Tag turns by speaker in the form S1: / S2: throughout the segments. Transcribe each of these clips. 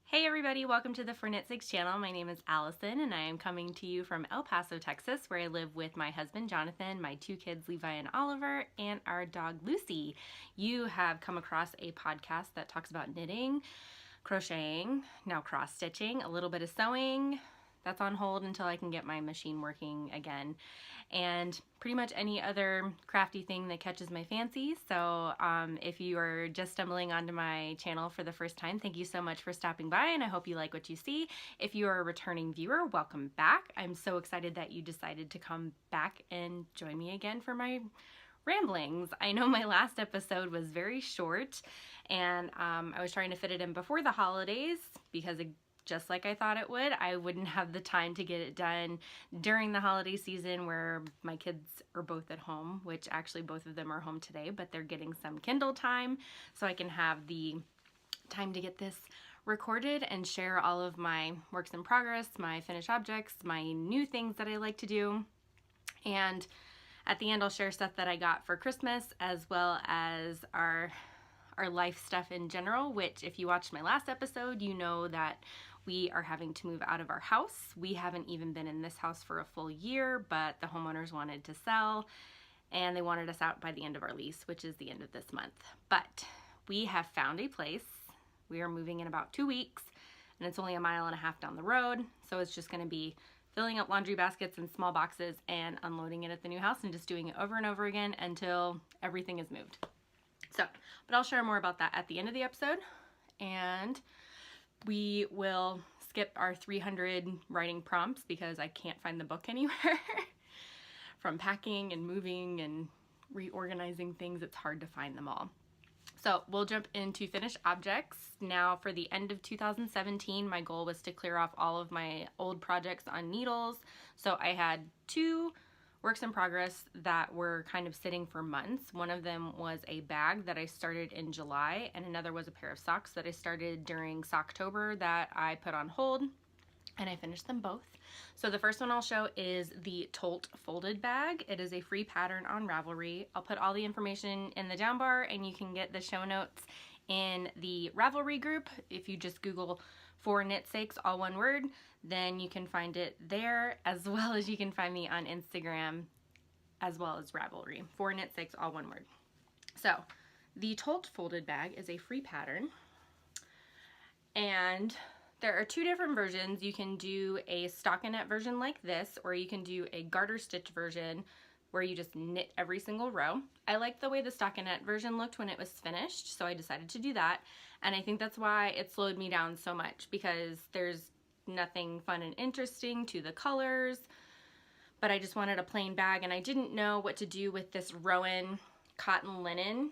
S1: Hey everybody, welcome to the 4knitsakes channel. My name is Allison and I am coming to you from El Paso, Texas, where I live with my husband Jonathan, my two kids Levi and Oliver, and our dog Lucy. You have come across a podcast that talks about knitting, crocheting, now cross-stitching, a little bit of sewing. That's on hold until I can get my machine working again, and pretty much any other crafty thing that catches my fancy. So if you are just stumbling onto my channel for the first time, thank you so much for stopping by, and I hope you like what you see. If you are a returning viewer, welcome back. I'm so excited that you decided to come back and join me again for my ramblings. I know my last episode was very short, and I was trying to fit it in before the holidays because just like I thought it would, I wouldn't have the time to get it done during the holiday season where my kids are both at home, which actually both of them are home today, but they're getting some Kindle time so I can have the time to get this recorded and share all of my works in progress, my finished objects, my new things that I like to do. And at the end, I'll share stuff that I got for Christmas as well as our life stuff in general, which if you watched my last episode, you know that we are having to move out of our house. We haven't even been in this house for a full year, but the homeowners wanted to sell and they wanted us out by the end of our lease, which is the end of this month. But we have found a place. We are moving in about 2 weeks and it's only 1.5 miles down the road. So it's just gonna be filling up laundry baskets and small boxes and unloading it at the new house and just doing it over and over again until everything is moved. So, but I'll share more about that at the end of the episode, and we will skip our 300 writing prompts because I can't find the book anywhere. From packing and moving and reorganizing things, it's hard to find them all. So we'll jump into finished objects. Now for the end of 2017, my goal was to clear off all of my old projects on needles. So I had 2 works in progress that were kind of sitting for months. One of them was a bag that I started in July, and another was a pair of socks that I started during Socktober that I put on hold, and I finished them both. So the first one I'll show is the Tolt folded bag. It is a free pattern on Ravelry. I'll put all the information in the down bar, and you can get the show notes in the Ravelry group. If you just Google 4knitsakes, all one word, then you can find it there, as well as you can find me on Instagram as well as Ravelry. 4knitsakes, all one word. So the Tolt folded bag is a free pattern, and there are 2 different versions. You can do a stockinette version like this, or you can do a garter stitch version where you just knit every single row. I liked the way the stockinette version looked when it was finished, so I decided to do that. And I think that's why it slowed me down so much, because there's nothing fun and interesting to the colors, but I just wanted a plain bag, and I didn't know what to do with this Rowan cotton linen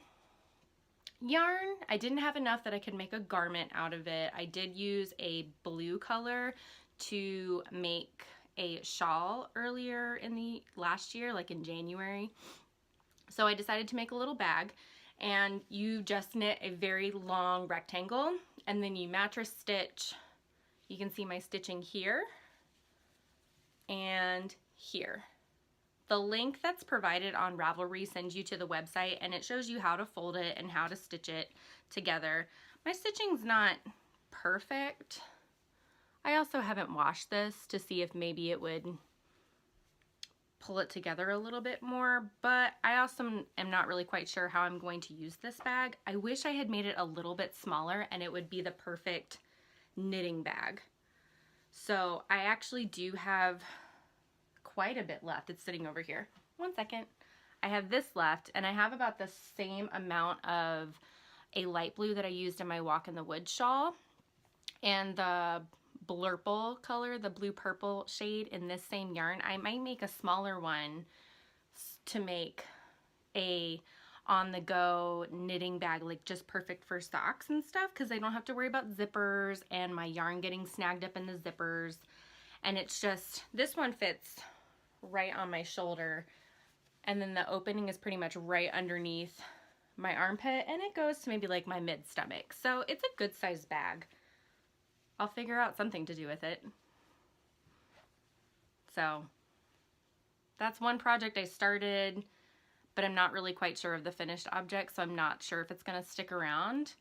S1: yarn. I didn't have enough that I could make a garment out of it. I did use a blue color to make a shawl earlier in the last year, like in January. So I decided to make a little bag, and you just knit a very long rectangle, and then you mattress stitch. You can see my stitching here and here. The link that's provided on Ravelry sends you to the website, and it shows you how to fold it and how to stitch it together. My stitching's not perfect. I also haven't washed this to see if maybe it would pull it together a little bit more, but I also am not really quite sure how I'm going to use this bag. I wish I had made it a little bit smaller and it would be the perfect knitting bag. So I actually do have quite a bit left. It's sitting over here. One second. I have this left, and I have about the same amount of a light blue that I used in my Walk in the Woods shawl, and the blurple color, the blue purple shade in this same yarn. I might make a smaller one to make a on-the-go knitting bag, like just perfect for socks and stuff, because I don't have to worry about zippers and my yarn getting snagged up in the zippers. And it's just, this one fits right on my shoulder, and then the opening is pretty much right underneath my armpit, and it goes to maybe like my mid-stomach. So it's a good sized bag. I'll figure out something to do with it. So that's one project I started, but I'm not really quite sure of the finished object, so I'm not sure if it's going to stick around.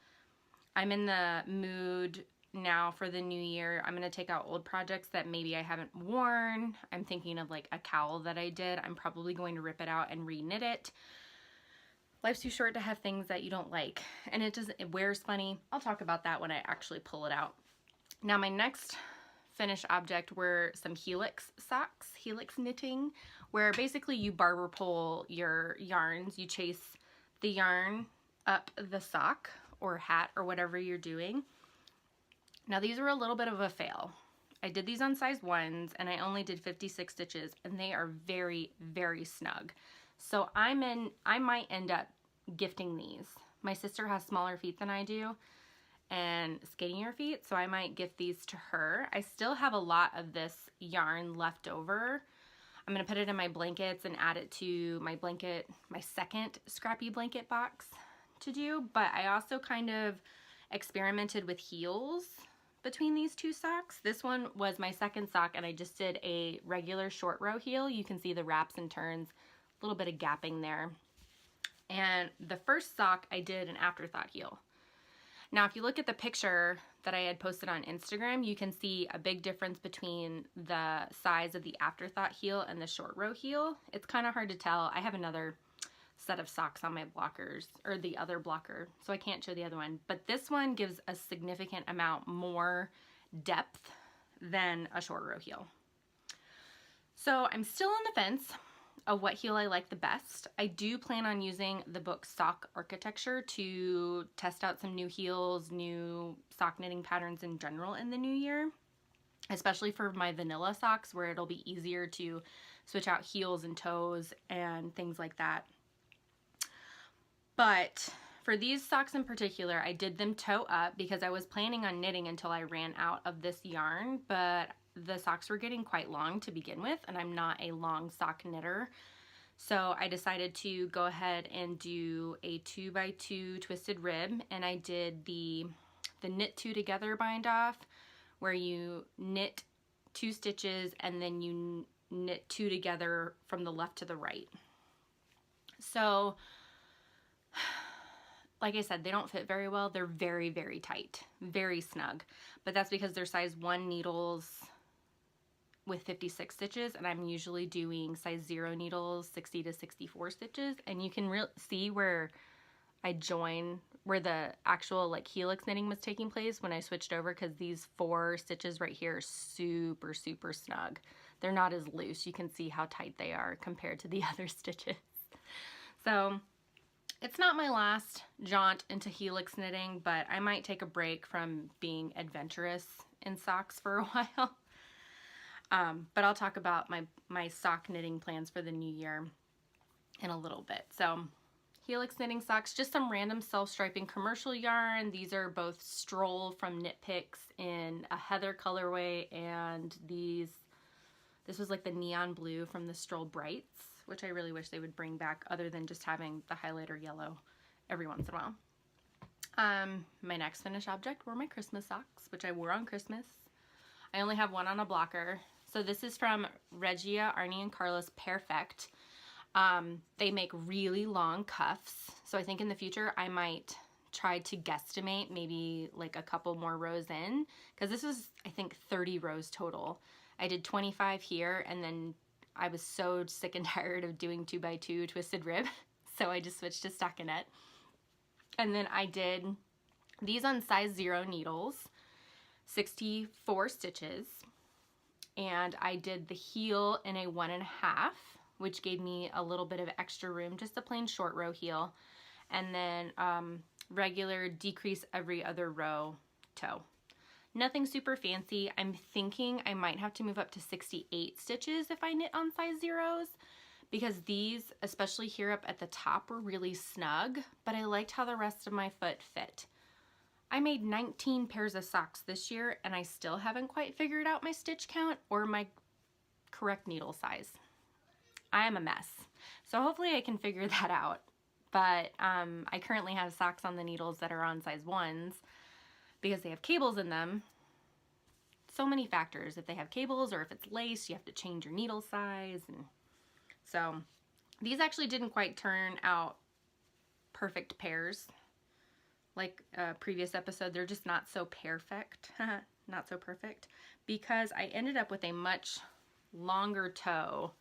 S1: I'm in the mood now for the new year, I'm going to take out old projects that maybe I haven't worn. I'm thinking of like a cowl that I did. I'm probably going to rip it out and re-knit it. Life's too short to have things that you don't like, and it wears funny. I'll talk about that when I actually pull it out. Now my next finished object were some helix socks, helix knitting, where basically you barber pole your yarns. You chase the yarn up the sock or hat or whatever you're doing. Now these were a little bit of a fail. I did these on size 1s and I only did 56 stitches, and they are very, very snug. So I might end up gifting these. My sister has smaller feet than I do and skinnier feet, so I might gift these to her. I still have a lot of this yarn left over. I'm gonna put it in my blankets and add it to my blanket, my second scrappy blanket box to do, but I also kind of experimented with heels between these two socks. This one was my second sock, and I just did a regular short row heel. You can see the wraps and turns, a little bit of gapping there. And the first sock I did an afterthought heel. Now if you look at the picture that I had posted on Instagram, you can see a big difference between the size of the afterthought heel and the short row heel. It's kind of hard to tell. I have another set of socks on my blockers, or the other blocker, so I can't show the other one, but this one gives a significant amount more depth than a short row heel. So I'm still on the fence of what heel I like the best. I do plan on using the book Sock Architecture to test out some new heels, new sock knitting patterns in general in the new year, especially for my vanilla socks, where it'll be easier to switch out heels and toes and things like that. But for these socks in particular, I did them toe up because I was planning on knitting until I ran out of this yarn, but the socks were getting quite long to begin with, and I'm not a long sock knitter. So I decided to go ahead and do a 2x2 twisted rib, and I did the knit two together bind off, where you knit 2 stitches and then you knit 2 together from the left to the right. So like I said, they don't fit very well. They're very, very tight, very snug, but that's because they're size 1 needles with 56 stitches, and I'm usually doing size 0 needles, 60 to 64 stitches, and you can see where I join, where the actual like helix knitting was taking place when I switched over, because these 4 stitches right here are super, super snug. They're not as loose. You can see how tight they are compared to the other stitches. So it's not my last jaunt into helix knitting, but I might take a break from being adventurous in socks for a while. But I'll talk about my sock knitting plans for the new year in a little bit. So helix knitting socks, just some random self-striping commercial yarn. These are both Stroll from Knit Picks in a heather colorway, and this was like the neon blue from the Stroll Brights, which I really wish they would bring back, other than just having the highlighter yellow every once in a while. My next finished object were my Christmas socks, which I wore on Christmas. I only have one on a blocker. So this is from Regia, Arnie, and Carlos Perfect. They make really long cuffs. So I think in the future I might try to guesstimate maybe like a couple more rows in, because this was, I think, 30 rows total. I did 25 here, and then I was so sick and tired of doing 2x2 twisted rib, so I just switched to stockinette. And then I did these on size 0 needles, 64 stitches, and I did the heel in a 1.5, which gave me a little bit of extra room, just a plain short row heel, and then regular decrease every other row toe. Nothing super fancy. I'm thinking I might have to move up to 68 stitches if I knit on size 0s, because these, especially here up at the top, were really snug, but I liked how the rest of my foot fit. I made 19 pairs of socks this year, and I still haven't quite figured out my stitch count or my correct needle size. I am a mess. So hopefully I can figure that out. But I currently have socks on the needles that are on size 1s, because they have cables in them. So many factors. If they have cables or if it's lace, you have to change your needle size. And so these actually didn't quite turn out perfect pairs. like a previous episode, they're just not so perfect. Not so perfect. Because I ended up with a much longer toe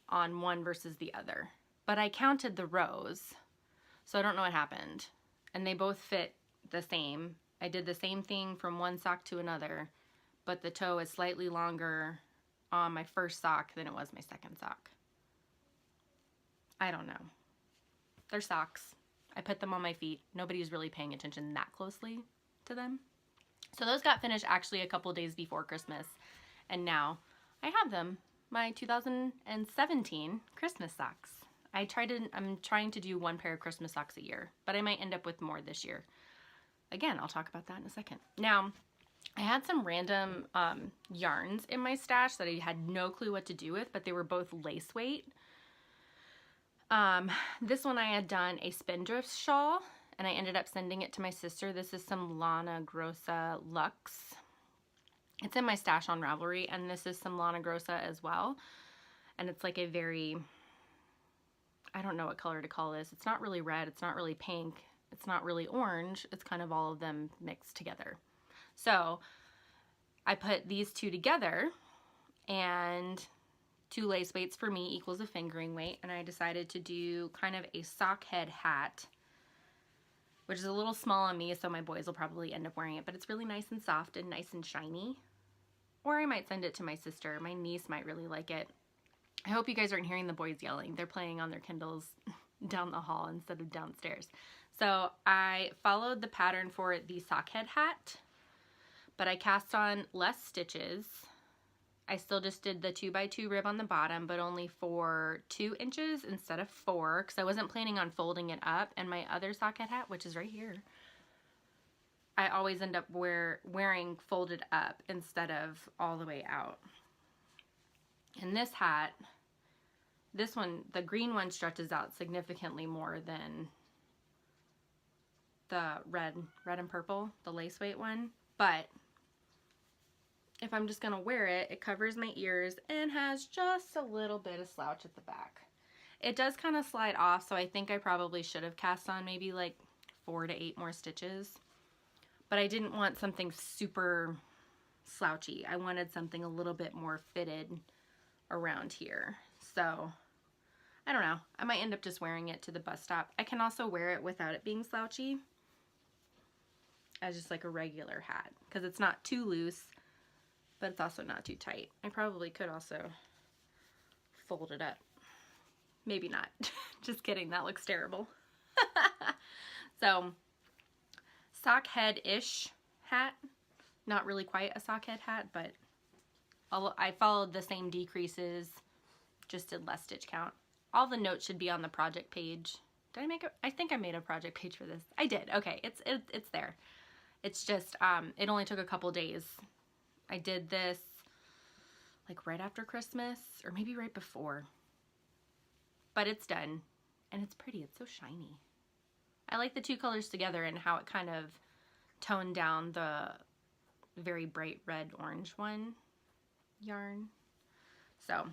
S1: on one versus the other. But I counted the rows, so I don't know what happened. And they both fit the same. I did the same thing from one sock to another, but the toe is slightly longer on my first sock than it was my second sock. I don't know. They're socks. I put them on my feet. Nobody's really paying attention that closely to them. So those got finished actually a couple days before Christmas, and now I have them. My 2017 Christmas socks. I'm trying to do one pair of Christmas socks a year, but I might end up with more this year. Again, I'll talk about that in a second. Now, I had some random yarns in my stash that I had no clue what to do with, but they were both lace weight. This one I had done a spindrift shawl, and I ended up sending it to my sister. This is some Lana Grossa Luxe. It's in my stash on Ravelry, and this is some Lana Grossa as well. And it's like a very, I don't know what color to call this. It's not really red. It's not really pink. It's not really orange. It's kind of all of them mixed together. So I put these two together, and 2 lace weights for me equals a fingering weight. And I decided to do kind of a sock head hat, which is a little small on me, so my boys will probably end up wearing it, but it's really nice and soft and nice and shiny. Or I might send it to my sister. My niece might really like it. I hope you guys aren't hearing the boys yelling. They're playing on their Kindles down the hall instead of downstairs. So I followed the pattern for the sock head hat, but I cast on less stitches. I still just did the 2x2 rib on the bottom, but only for 2 inches instead of 4, because I wasn't planning on folding it up. And my other sock head hat, which is right here, I always end up wearing folded up instead of all the way out. And this hat, this one, the green one stretches out significantly more than the red and purple, the lace weight one. But if I'm just gonna wear it, it covers my ears and has just a little bit of slouch at the back. It does kind of slide off, so I think I probably should have cast on maybe like 4 to 8 more stitches. But I didn't want something super slouchy. I wanted something a little bit more fitted around here. So I don't know. I might end up just wearing it to the bus stop. I can also wear it without it being slouchy as just like a regular hat, because it's not too loose, but it's also not too tight. I probably could also fold it up. Maybe not. Just kidding. That looks terrible. So, sock head-ish hat. Not really quite a sock head hat, but I followed the same decreases, just did less stitch count. All the notes should be on the project page. Did I make it? I think I made a project page for this. I did. Okay, it's there. It's just, it only took a couple days. I did this like right after Christmas, or maybe right before. But it's done, and it's pretty. It's so shiny. I like the 2 colors together and how it kind of toned down the very bright red-orange one yarn. So,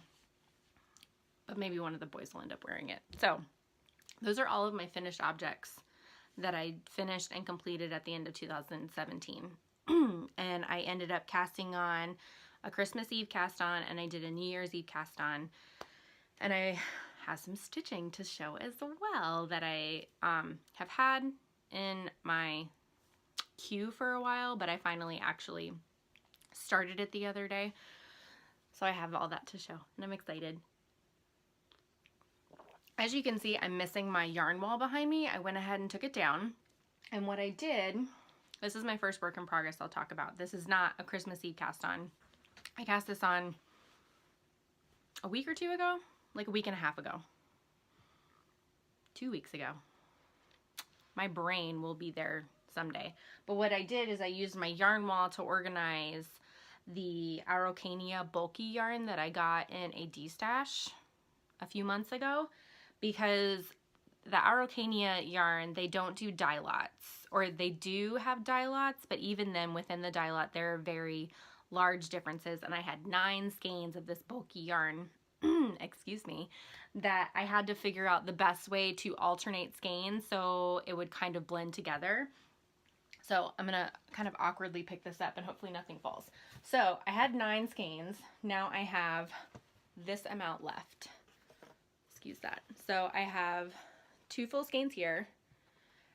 S1: but maybe one of the boys will end up wearing it. So, those are all of my finished objects that I finished and completed at the end of 2017. And I ended up casting on a Christmas Eve cast on, and I did a New Year's Eve cast on. And I have some stitching to show as well that I have had in my queue for a while, but I finally actually started it the other day. So I have all that to show, and I'm excited. As you can see, I'm missing my yarn wall behind me. I went ahead and took it down. And what I did, this is my first work in progress I'll talk about. This is not a Christmas Eve cast on. I cast this on a week or 2 ago, like a week and a half ago. 2 weeks ago. My brain will be there someday. But what I did is I used my yarn wall to organize the Araucania bulky yarn that I got in a D-stash a few months ago, because the Araucania yarn, they don't do dye lots, or they do have dye lots, but even then within the dye lot there are very large differences, and I had 9 skeins of this bulky yarn excuse me, that I had to figure out the best way to alternate skeins so it would kind of blend together. So I'm gonna kind of awkwardly pick this up and hopefully nothing falls. So I had 9 skeins. Now I have this amount left. Excuse that. So I have 2 full skeins here,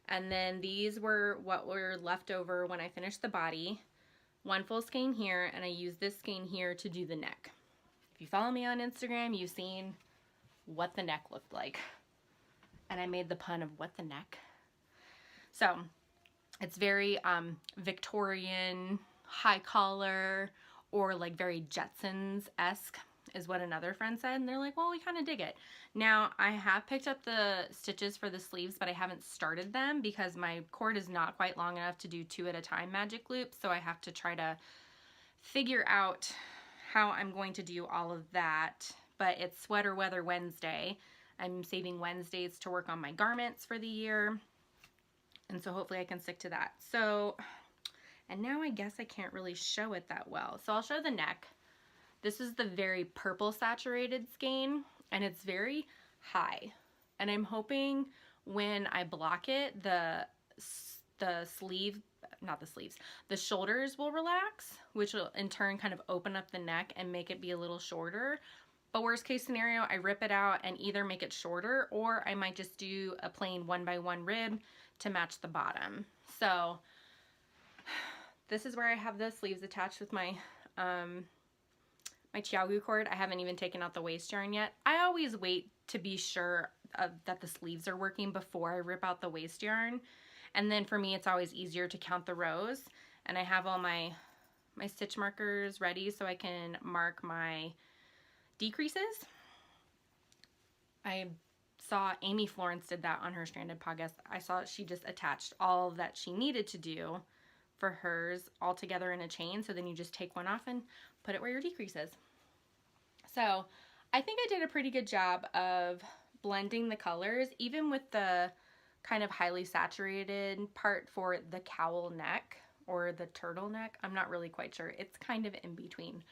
S1: and then these were what were left over when I finished the body. 1 full skein here, and I used this skein here to do the neck. If you follow me on Instagram, you've seen what the neck looked like. And I made the pun of what the neck. So it's very Victorian, high collar, or like very Jetsons-esque is what another friend said. And they're like, well, we kind of dig it. Now, I have picked up the stitches for the sleeves, but I haven't started them because my cord is not quite long enough to do 2 at a time magic loops. So I have to try to figure out how I'm going to do all of that. But it's Sweater Weather Wednesday. I'm saving Wednesdays to work on my garments for the year. And so hopefully I can stick to that. So, and now I guess I can't really show it that well. So I'll show the neck. This is the very purple saturated skein, and it's very high. And I'm hoping when I block it, the shoulders will relax, which will in turn kind of open up the neck and make it be a little shorter. But worst case scenario, I rip it out and either make it shorter, or I might just do a plain 1x1 rib to match the bottom. So this is where I have the sleeves attached with my my Chiagu cord. I haven't even taken out the waist yarn yet. I always wait to be sure that the sleeves are working before I rip out the waist yarn. And then for me, it's always easier to count the rows. And I have all my stitch markers ready so I can mark my decreases. I saw Amy Florence did that on her Stranded podcast. I saw she just attached all that she needed to do for hers all together in a chain. So then you just take one off and put it where your decrease is. So I think I did a pretty good job of blending the colors, even with the kind of highly saturated part for the cowl neck or the turtleneck. I'm not really quite sure. It's kind of in between.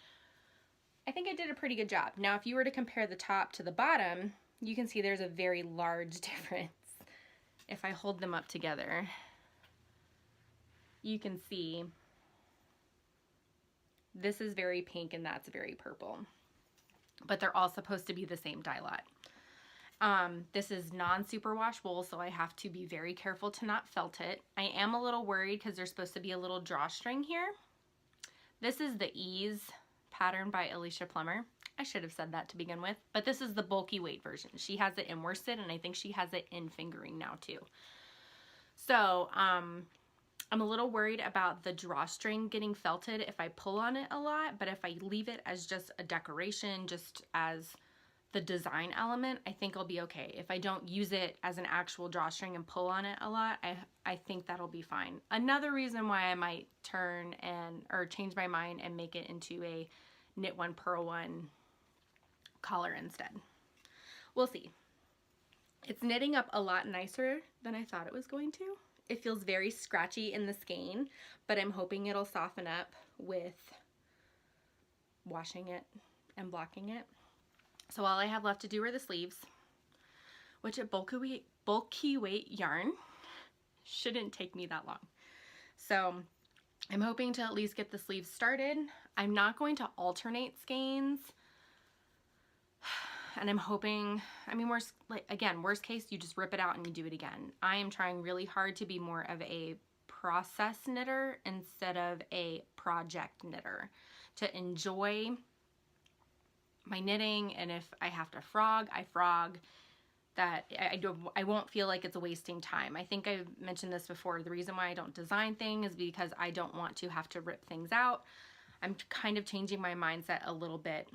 S1: I think I did a pretty good job. Now, if you were to compare the top to the bottom, you can see there's a very large difference. If I hold them up together, you can see this is very pink and that's very purple. But they're all supposed to be the same dye lot. This is non-superwash wool, so I have to be very careful to not felt it. I am a little worried because there's supposed to be a little drawstring here. This is the Ease pattern by Alicia Plummer. I should have said that to begin with, but this is the bulky weight version. She has it in worsted, and I think she has it in fingering now too. So I'm a little worried about the drawstring getting felted if I pull on it a lot, but if I leave it as just a decoration, just as the design element, I think I'll be okay. If I don't use it as an actual drawstring and pull on it a lot, I think that'll be fine. Another reason why I might turn or change my mind and make it into a knit one, purl one collar instead. We'll see. It's knitting up a lot nicer than I thought it was going to. It feels very scratchy in the skein, but I'm hoping it'll soften up with washing it and blocking it. So all I have left to do are the sleeves, which at bulky weight yarn shouldn't take me that long. So I'm hoping to at least get the sleeves started. I'm not going to alternate skeins. And I'm hoping, I mean, worst case, you just rip it out and you do it again. I am trying really hard to be more of a process knitter instead of a project knitter, to enjoy my knitting, and if I have to frog, I frog. That I won't feel like it's wasting time. I think I've mentioned this before. The reason why I don't design things is because I don't want to have to rip things out. I'm kind of changing my mindset a little bit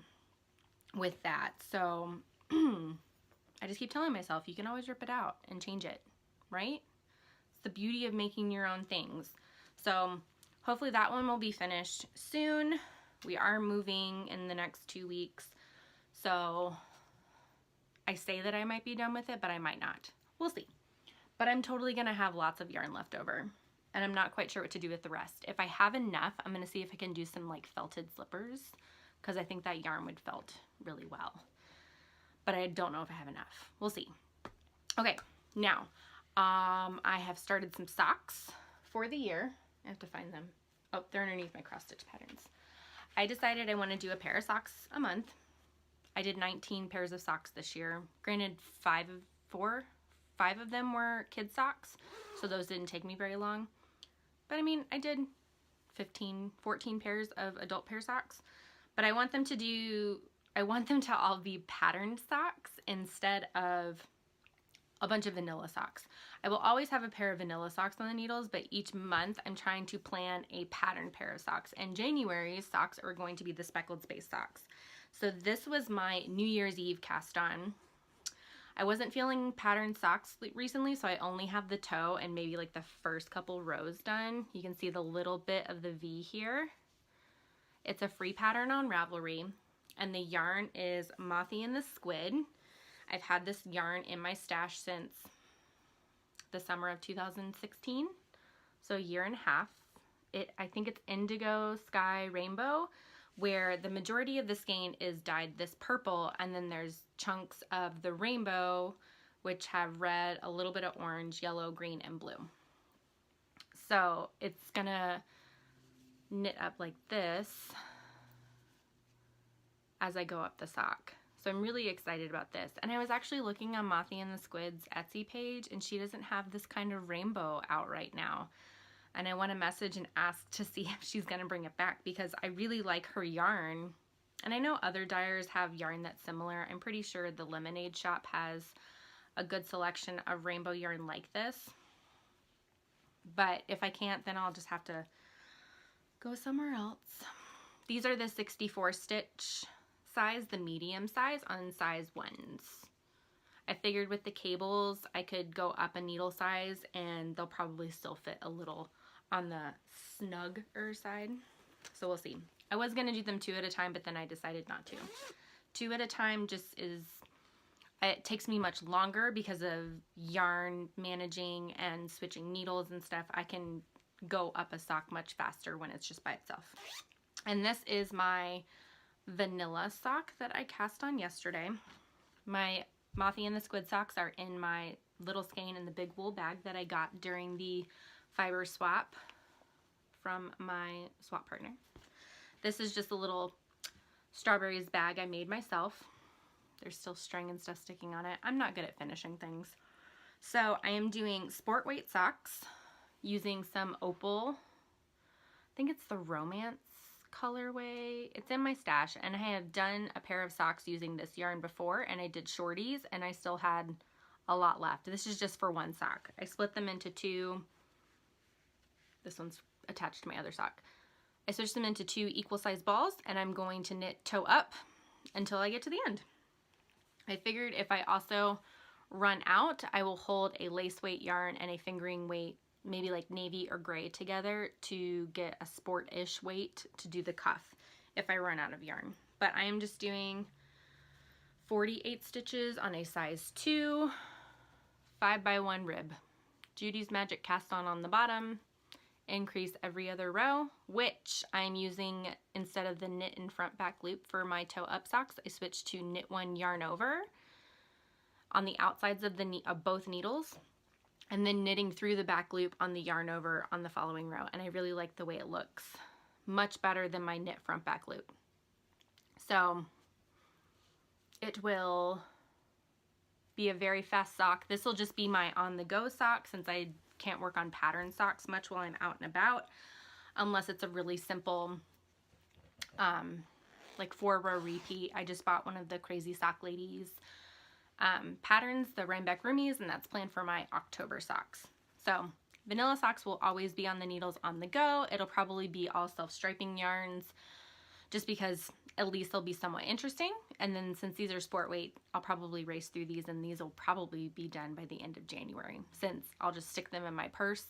S1: with that. So I just keep telling myself, you can always rip it out and change it, right? It's the beauty of making your own things. So hopefully that one will be finished soon. We are moving in the next 2 weeks. So I say that I might be done with it, but I might not. We'll see. But I'm totally going to have lots of yarn left over. And I'm not quite sure what to do with the rest. If I have enough, I'm going to see if I can do some like felted slippers, because I think that yarn would felt really well. but I don't know if I have enough. We'll see. Okay, now I have started some socks for the year. I have to find them. Oh, they're underneath my cross stitch patterns. I decided I want to do a pair of socks a month. I did 19 pairs of socks this year. Granted, five of them were kid socks, so those didn't take me very long. But I mean, I did 14 pairs of adult pair socks. But I want them to all be patterned socks instead of a bunch of vanilla socks. I will always have a pair of vanilla socks on the needles, but each month I'm trying to plan a patterned pair of socks. And January's socks are going to be the speckled space socks. So this was my New Year's Eve cast on. I wasn't feeling patterned socks recently, so I only have the toe and maybe like the first couple rows done. You can see the little bit of the V here. It's a free pattern on Ravelry, and the yarn is Mothy and the Squid. I've had this yarn in my stash since the summer of 2016, so a year and a half. I think it's Indigo Sky Rainbow, where the majority of the skein is dyed this purple, and then there's chunks of the rainbow which have red, a little bit of orange, yellow, green, and blue. So it's gonna knit up like this as I go up the sock. So I'm really excited about this. And I was actually looking on Mothy and the Squid's Etsy page, and she doesn't have this kind of rainbow out right now. And I want to message and ask to see if she's going to bring it back, because I really like her yarn. And I know other dyers have yarn that's similar. I'm pretty sure the Lemonade Shop has a good selection of rainbow yarn like this. But if I can't, then I'll just have to go somewhere else. These are the 64 stitch size, the medium size on size 1s. I figured with the cables I could go up a needle size and they'll probably still fit a little on the snugger side. So we'll see. I was going to do them 2 at a time, but then I decided not to. 2 at a time it takes me much longer because of yarn managing and switching needles and stuff. I can go up a sock much faster when it's just by itself. And this is my vanilla sock that I cast on yesterday. My Mothy and the Squid socks are in my little skein in the big wool bag that I got during the fiber swap from my swap partner. This is just a little strawberries bag I made myself. There's still string and stuff sticking on it. I'm not good at finishing things. So I am doing sport weight socks using some opal. I think it's the Romance colorway. It's in my stash, and I have done a pair of socks using this yarn before, and I did shorties, and I still had a lot left. This is just for one sock. I split them into 2. This one's attached to my other sock. I switched them into 2 equal size balls, and I'm going to knit toe up until I get to the end. I figured if I also run out, I will hold a lace weight yarn and a fingering weight, maybe like navy or gray together, to get a sport-ish weight to do the cuff if I run out of yarn. But I am just doing 48 stitches on a size 2, 5x1 rib. Judy's Magic cast on the bottom, increase every other row, which I'm using instead of the knit in front back loop for my toe up socks. I switched to knit 1 yarn over on the outsides of both needles, and then knitting through the back loop on the yarn over on the following row. And I really like the way it looks. Much better than my knit front back loop. So it will be a very fast sock. This will just be my on-the-go sock, since I can't work on pattern socks much while I'm out and about, unless it's a really simple like 4-row repeat. I just bought one of the Crazy Sock Ladies patterns, the Rhinebeck Roomies, and that's planned for my October socks. So vanilla socks will always be on the needles on the go. It'll probably be all self-striping yarns, just because at least they'll be somewhat interesting. And then since these are sport weight, I'll probably race through these, and these will probably be done by the end of January, since I'll just stick them in my purse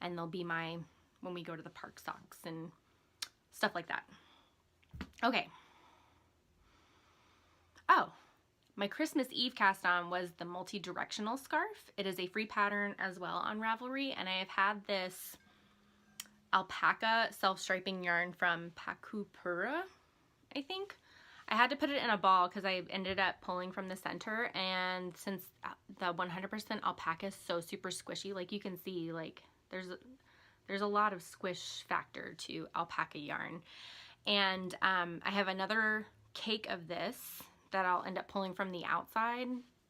S1: and they'll be my, when we go to the park, socks and stuff like that. Okay. Oh, my Christmas Eve cast on was the multi-directional scarf. It is a free pattern as well on Ravelry, and I have had this alpaca self-striping yarn from Pakupura, I think. I had to put it in a ball because I ended up pulling from the center, and since the 100% alpaca is so super squishy, like you can see, like there's a lot of squish factor to alpaca yarn. And I have another cake of this that I'll end up pulling from the outside,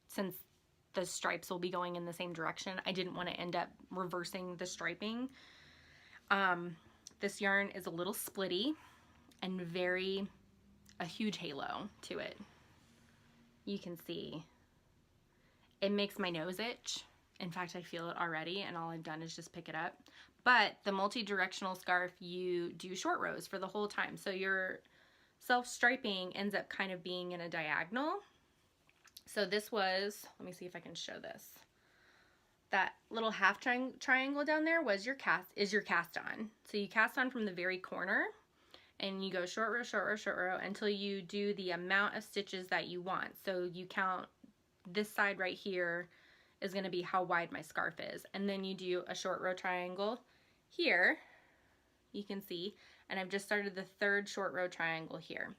S1: since the stripes will be going in the same direction. I didn't want to end up reversing the striping. This yarn is a little splitty and a huge halo to it. You can see it makes my nose itch. In fact, I feel it already, and all I've done is just pick it up. But the multi-directional scarf, you do short rows for the whole time. So your self-striping ends up kind of being in a diagonal. So this was, let me see if I can show this. That little half triangle down there was your cast on. So you cast on from the very corner, and you go short row, short row, short row until you do the amount of stitches that you want. So you count this side right here is going to be how wide my scarf is. And then you do a short row triangle here, you can see, and I've just started the third short row triangle here.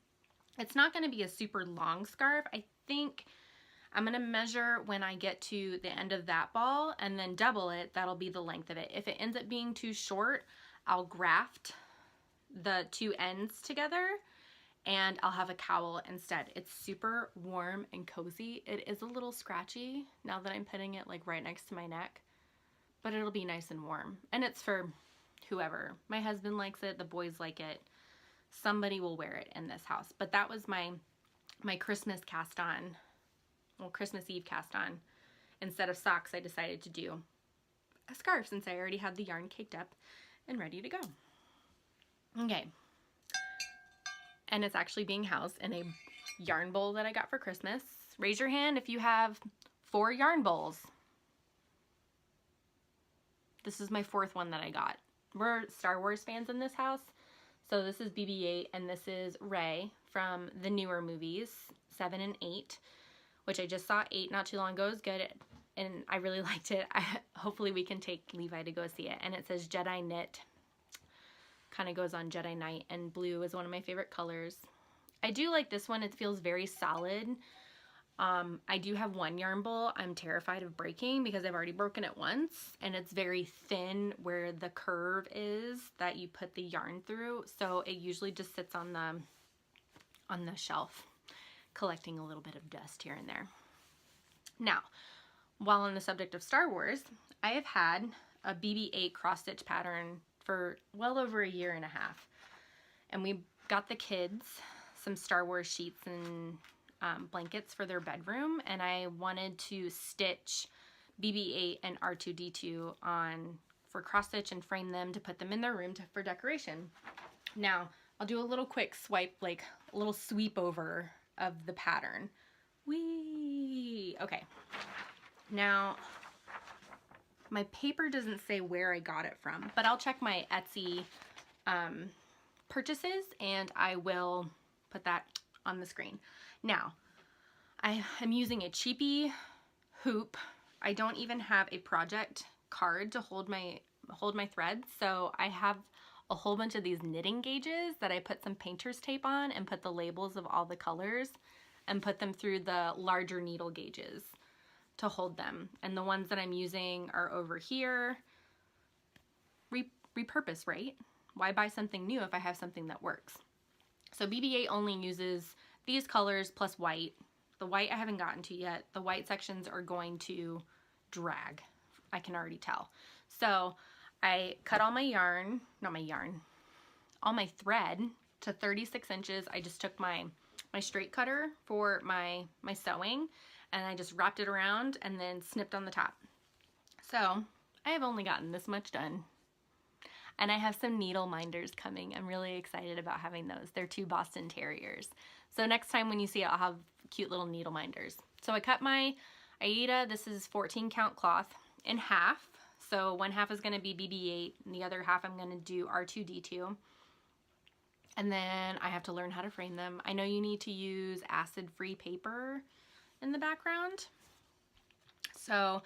S1: It's not going to be a super long scarf. I think I'm going to measure when I get to the end of that ball and then double it. That'll be the length of it. If it ends up being too short, I'll graft the two ends together and I'll have a cowl instead. It's super warm and cozy. It is a little scratchy now that I'm putting it like right next to my neck, but it'll be nice and warm. And it's for whoever. My husband likes it, the boys like it. Somebody will wear it in this house. But that was my Christmas cast on, well, Christmas Eve cast on. Instead of socks, I decided to do a scarf since I already had the yarn caked up and ready to go. Okay. And it's actually being housed in a yarn bowl that I got for Christmas. Raise your hand if you have 4 yarn bowls. This is my 4th one that I got. We're Star Wars fans in this house. So this is BB-8 and this is Rey from the newer movies, 7 and 8, which I just saw 8 not too long ago. It was good and I really liked it. Hopefully we can take Levi to go see it. And it says Jedi Knit. Kind of goes on Jedi Knight, and blue is one of my favorite colors. I do like this one. It feels very solid. I do have one yarn bowl I'm terrified of breaking because I've already broken it once, and it's very thin where the curve is that you put the yarn through, so it usually just sits on the shelf collecting a little bit of dust here and there. Now, while on the subject of Star Wars, I have had a BB-8 cross stitch pattern for well over a year and a half, and we got the kids some Star Wars sheets and blankets for their bedroom, and I wanted to stitch BB-8 and R2-D2 on for cross stitch and frame them to put them in their room for decoration. Now I'll do a little quick swipe, like a little sweep over of the pattern. Whee! Okay, now my paper doesn't say where I got it from, but I'll check my Etsy purchases and I will put that on the screen. Now, I am using a cheapy hoop. I don't even have a project card to hold my threads, so I have a whole bunch of these knitting gauges that I put some painter's tape on and put the labels of all the colors and put them through the larger needle gauges to hold them. And the ones that I'm using are over here. Repurpose, right? Why buy something new if I have something that works? So BB-8 only uses these colors plus white. The white I haven't gotten to yet. The white sections are going to drag. I can already tell. So I cut all my yarn, all my thread to 36 inches. I just took my straight cutter for my sewing, and I just wrapped it around and then snipped on the top. So I have only gotten this much done. And I have some needle minders coming. I'm really excited about having those. They're 2 Boston Terriers. So next time when you see it, I'll have cute little needle minders. So I cut my Aida, this is 14 count cloth, in half. So one half is going to be BB-8 and the other half I'm going to do R2-D2. And then I have to learn how to frame them. I know you need to use acid-free paper in the background. So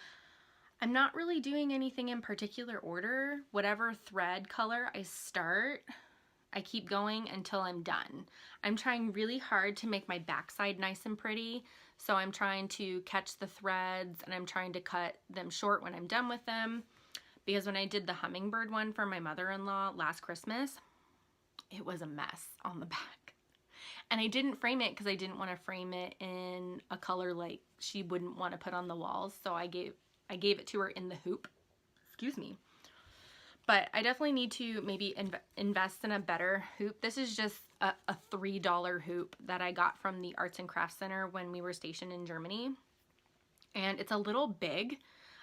S1: I'm not really doing anything in particular order. Whatever thread color I start, I keep going until I'm done. I'm trying really hard to make my backside nice and pretty. So I'm trying to catch the threads and I'm trying to cut them short when I'm done with them. Because when I did the hummingbird one for my mother-in-law last Christmas, it was a mess on the back. And I didn't frame it because I didn't want to frame it in a color like she wouldn't want to put on the walls. So I gave it to her in the hoop. Excuse me. But I definitely need to maybe invest in a better hoop. This is just a $3 hoop that I got from the Arts and Crafts Center when we were stationed in Germany. And it's a little big.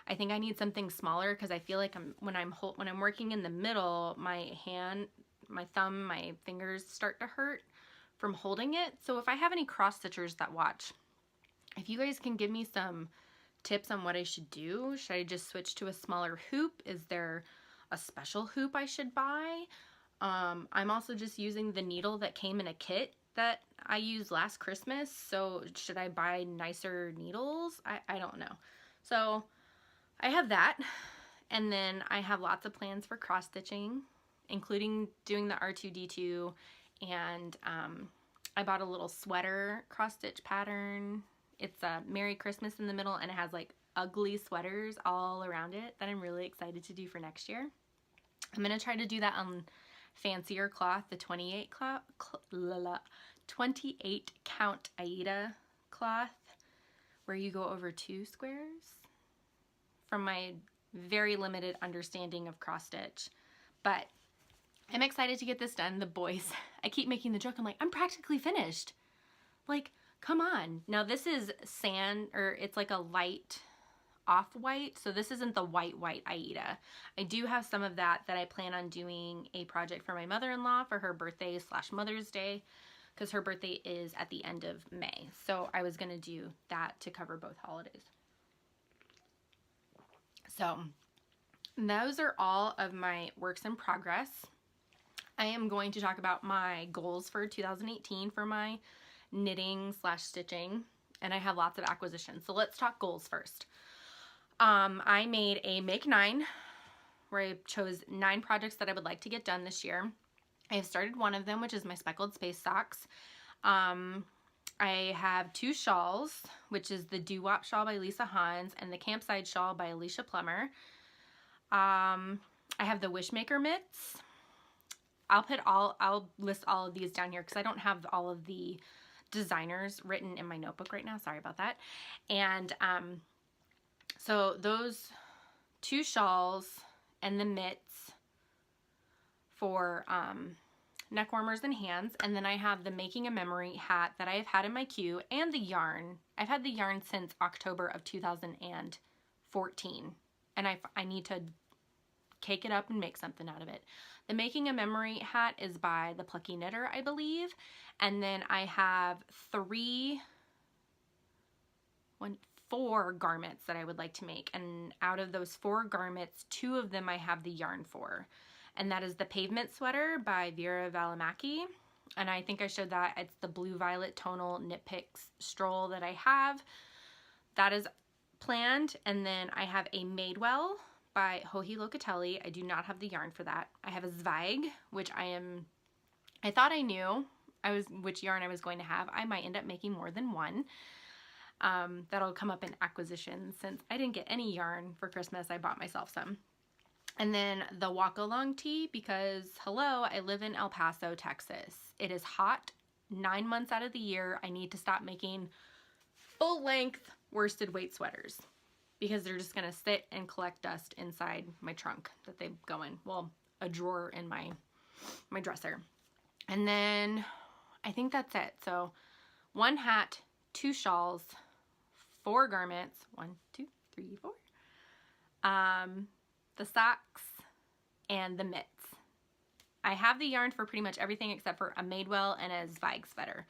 S1: I think I need something smaller because I feel like when I'm working in the middle, my hand, my thumb, my fingers start to hurt from holding it. So if I have any cross stitchers that watch, if you guys can give me some tips on what I should do. Should I just switch to a smaller hoop? Is there a special hoop I should buy? I'm also just using the needle that came in a kit that I used last Christmas. So should I buy nicer needles? I don't know. So I have that. And then I have lots of plans for cross stitching, including doing the R2D2. And I bought a little sweater cross stitch pattern. It's a Merry Christmas in the middle, and it has like ugly sweaters all around it that I'm really excited to do for next year. I'm going to try to do that on fancier cloth, the 28 count Aida cloth, where you go over 2 squares, from my very limited understanding of cross stitch. But I'm excited to get this done. The boys, I keep making the joke, I'm like, I'm practically finished. Like, come on. Now this is sand, or it's like a light off-white, so this isn't the white Aida. I do have some of that I plan on doing a project for my mother-in-law for her birthday / Mother's Day, because her birthday is at the end of May. So I was going to do that to cover both holidays. So those are all of my works in progress. I am going to talk about my goals for 2018 for my knitting / stitching, and I have lots of acquisitions. So let's talk goals first. I made a Make 9 where I chose 9 projects that I would like to get done this year. I have started one of them, which is my speckled space socks. I have 2 shawls, which is the Doo-Wop shawl by Lisa Hans and the Campside shawl by Alicia Plummer. I have the Wishmaker mitts. I'll list all of these down here because I don't have all of the designers written in my notebook right now. Sorry about that. And so those 2 shawls and the mitts for neck warmers and hands. And then I have the Making a Memory hat that I have had in my queue, and the yarn. I've had the yarn since October of 2014. And I need to cake it up and make something out of it. The Making a Memory hat is by the Plucky Knitter, I believe. And then I have 4 garments that I would like to make. And out of those 4 garments, 2 of them I have the yarn for. And that is the Pavement Sweater by Vera Valimaki. And I think I showed that. It's the Blue Violet Tonal Knit Picks Stroll that I have. That is planned. And then I have a Madewell by Joji Locatelli. I do not have the yarn for that. I have a Zweig, which I thought I knew which yarn I was going to have. I might end up making more than one. That'll come up in acquisitions. Since I didn't get any yarn for Christmas, I bought myself some. And then the Walk Along tee, because hello, I live in El Paso, Texas. It is hot 9 months out of the year. I need to stop making full-length worsted weight sweaters because they're just going to sit and collect dust inside my trunk that they go in. Well, a drawer in my dresser. And then I think that's it. So 1 hat, 2 shawls, 4 garments, 1, 2, 3, 4. The socks and the mitts. I have the yarn for pretty much everything except for a Madewell and a Zweig sweater.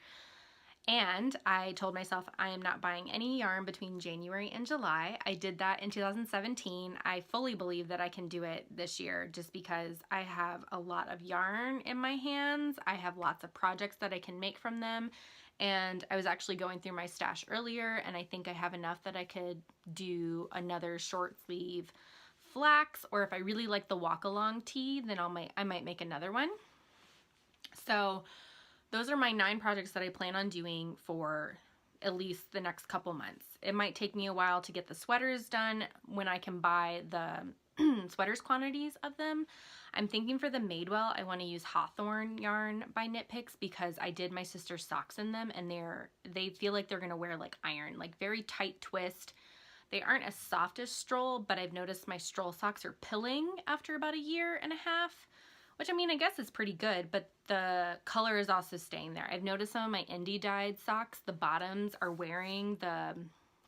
S1: And I told myself I am not buying any yarn between January and July. I did that in 2017. I fully believe that I can do it this year just because I have a lot of yarn in my hands. I have lots of projects that I can make from them. And I was actually going through my stash earlier, and I think I have enough that I could do another short sleeve flax, or if I really like the Walk Along tee, then I might make another one. So those are my 9 projects that I plan on doing for at least the next couple months. It might take me a while to get the sweaters done when I can buy the sweaters quantities of them. I'm thinking for the Madewell, I want to use Hawthorne yarn by Knit Picks because I did my sister's socks in them, and they feel like they're going to wear like iron, like very tight twist. They aren't as soft as Stroll, but I've noticed my Stroll socks are pilling after about 1.5 years, which, I mean, I guess is pretty good, but the color is also staying there. I've noticed some of my indie dyed socks, the bottoms are wearing, the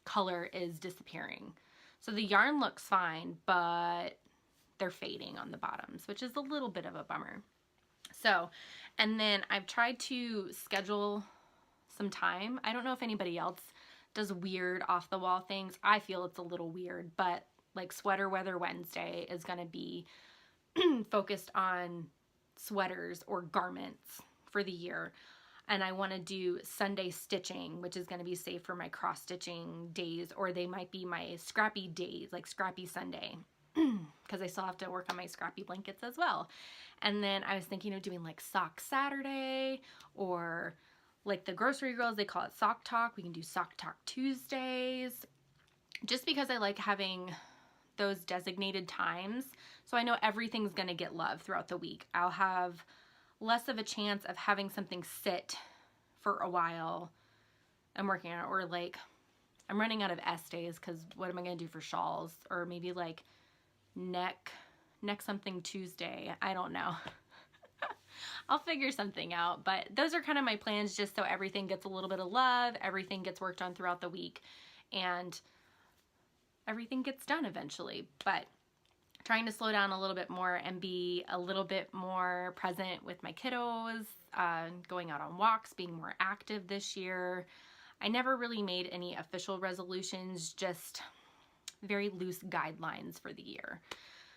S1: color is disappearing. So the yarn looks fine, but they're fading on the bottoms, which is a little bit of a bummer. So, and then I've tried to schedule some time. I don't know if anybody else does weird off the wall things. I feel it's a little weird, but like Sweater Weather Wednesday is going to be focused on sweaters or garments for the year. And I want to do Sunday stitching, which is going to be saved for my cross stitching days, or they might be my scrappy days, like Scrappy Sunday, because I still have to work on my scrappy blankets as well. And then I was thinking of doing like Sock Saturday, or like the grocery girls, they call it Sock Talk. We can do Sock Talk Tuesdays, just because I like having those designated times. So I know everything's going to get love throughout the week. I'll have less of a chance of having something sit for a while and working on it, or like I'm running out of S days because what am I going to do for shawls, or maybe like neck something Tuesday. I don't know. I'll figure something out, but those are kind of my plans, just so everything gets a little bit of love, everything gets worked on throughout the week, and everything gets done eventually. But trying to slow down a little bit more and be a little bit more present with my kiddos, going out on walks, being more active this year. I never really made any official resolutions, just very loose guidelines for the year.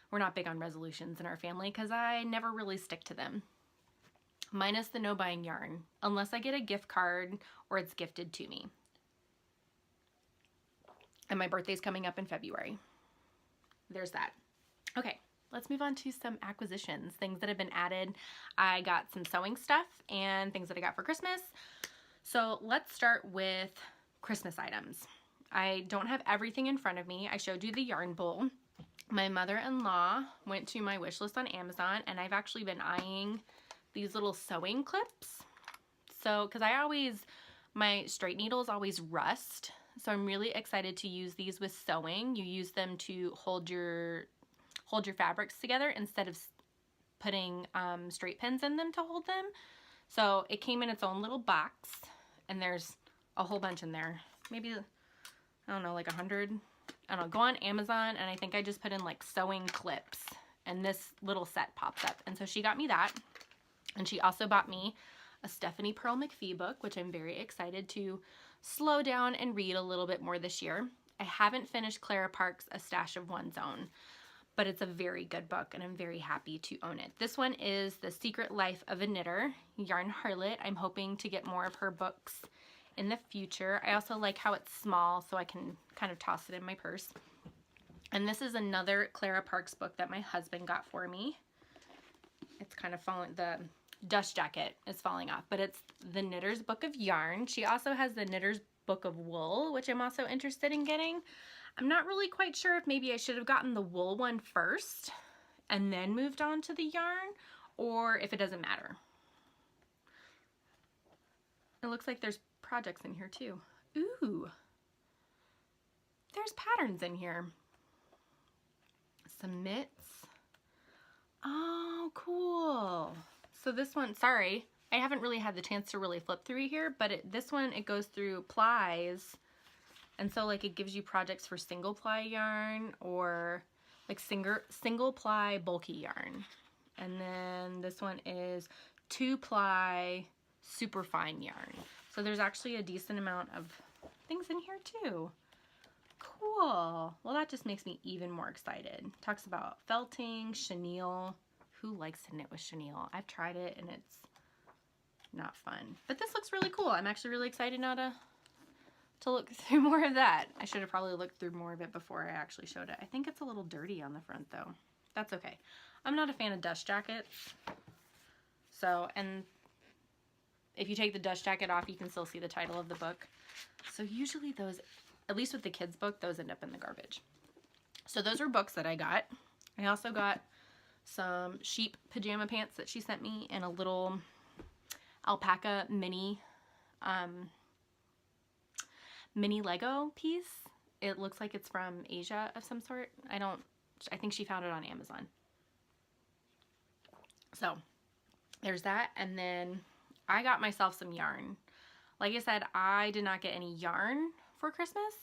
S1: We're not big on resolutions in our family because I never really stick to them. Minus the no buying yarn, unless I get a gift card or it's gifted to me. And my birthday's coming up in February. There's that. Okay, let's move on to some acquisitions, things that have been added. I got some sewing stuff and things that I got for Christmas. So let's start with Christmas items. I don't have everything in front of me. I showed you the yarn bowl. My mother-in-law went to my wish list on Amazon, and I've actually been eyeing these little sewing clips. So, because my straight needles always rust. So I'm really excited to use these with sewing. You use them to hold your fabrics together instead of putting straight pins in them to hold them. So it came in its own little box, and there's a whole bunch in there. Maybe, I don't know, like 100. I don't know, go on Amazon, and I think I just put in like sewing clips, and this little set pops up. And so she got me that, and she also bought me a Stephanie Pearl McPhee book, which I'm very excited to slow down and read a little bit more this year. I haven't finished Clara Park's A Stash of One's Own, but it's a very good book, and I'm very happy to own it. This one is The Secret Life of a Knitter, Yarn Harlot. I'm hoping to get more of her books in the future. I also like how it's small, so I can kind of toss it in my purse. And this is another Clara Parks book that my husband got for me. It's kind of falling, the dust jacket is falling off, but it's The Knitter's Book of Yarn. She also has The Knitter's Book of Wool, which I'm also interested in getting. I'm not really quite sure if maybe I should have gotten the wool one first and then moved on to the yarn, or if it doesn't matter. It looks like there's projects in here too. Ooh, there's patterns in here. Some mitts. Oh, cool. So this one, sorry, I haven't really had the chance to really flip through here, but this one, it goes through plies. And so like it gives you projects for single ply yarn or like single ply bulky yarn. And then this one is 2-ply super fine yarn. So there's actually a decent amount of things in here too. Cool. Well, that just makes me even more excited. Talks about felting, chenille. Who likes to knit with chenille? I've tried it and it's not fun. But this looks really cool. I'm actually really excited now to look through more of that. I should have probably looked through more of it before I actually showed it. I think it's a little dirty on the front though. That's okay. I'm not a fan of dust jackets, So, and if you take the dust jacket off, you can still see the title of the book. So usually those, at least with the kids book, those end up in the garbage. So those are books that I got. I also got some sheep pajama pants that she sent me and a little alpaca mini Lego piece. It looks like it's from Asia of some sort. I think she found it on Amazon. So there's that. And then I got myself some yarn. Like I said, I did not get any yarn for Christmas.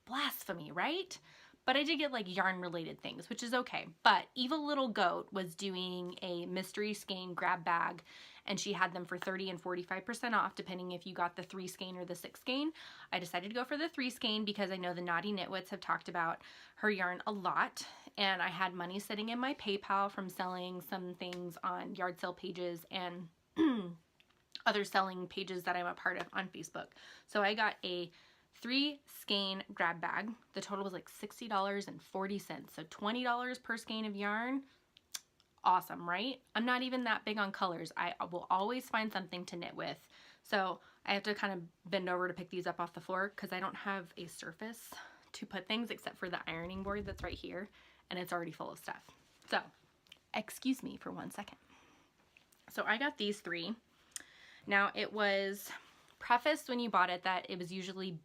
S1: Blasphemy, right? But I did get like yarn related things, which is okay. But Evil Little Goat was doing a mystery skein grab bag, and she had them for 30 and 45% off, depending if you got the 3 skein or the 6 skein. I decided to go for the 3 skein because I know the Naughty Knitwits have talked about her yarn a lot, and I had money sitting in my PayPal from selling some things on yard sale pages and other selling pages that I'm a part of on Facebook. So I got a 3 skein grab bag. The total was like $60.40. So $20 per skein of yarn. Awesome, right? I'm not even that big on colors. I will always find something to knit with. So I have to kind of bend over to pick these up off the floor because I don't have a surface to put things except for the ironing board that's right here. And it's already full of stuff. So excuse me for 1 second. So I got these 3. Now it was prefaced when you bought it that it was usually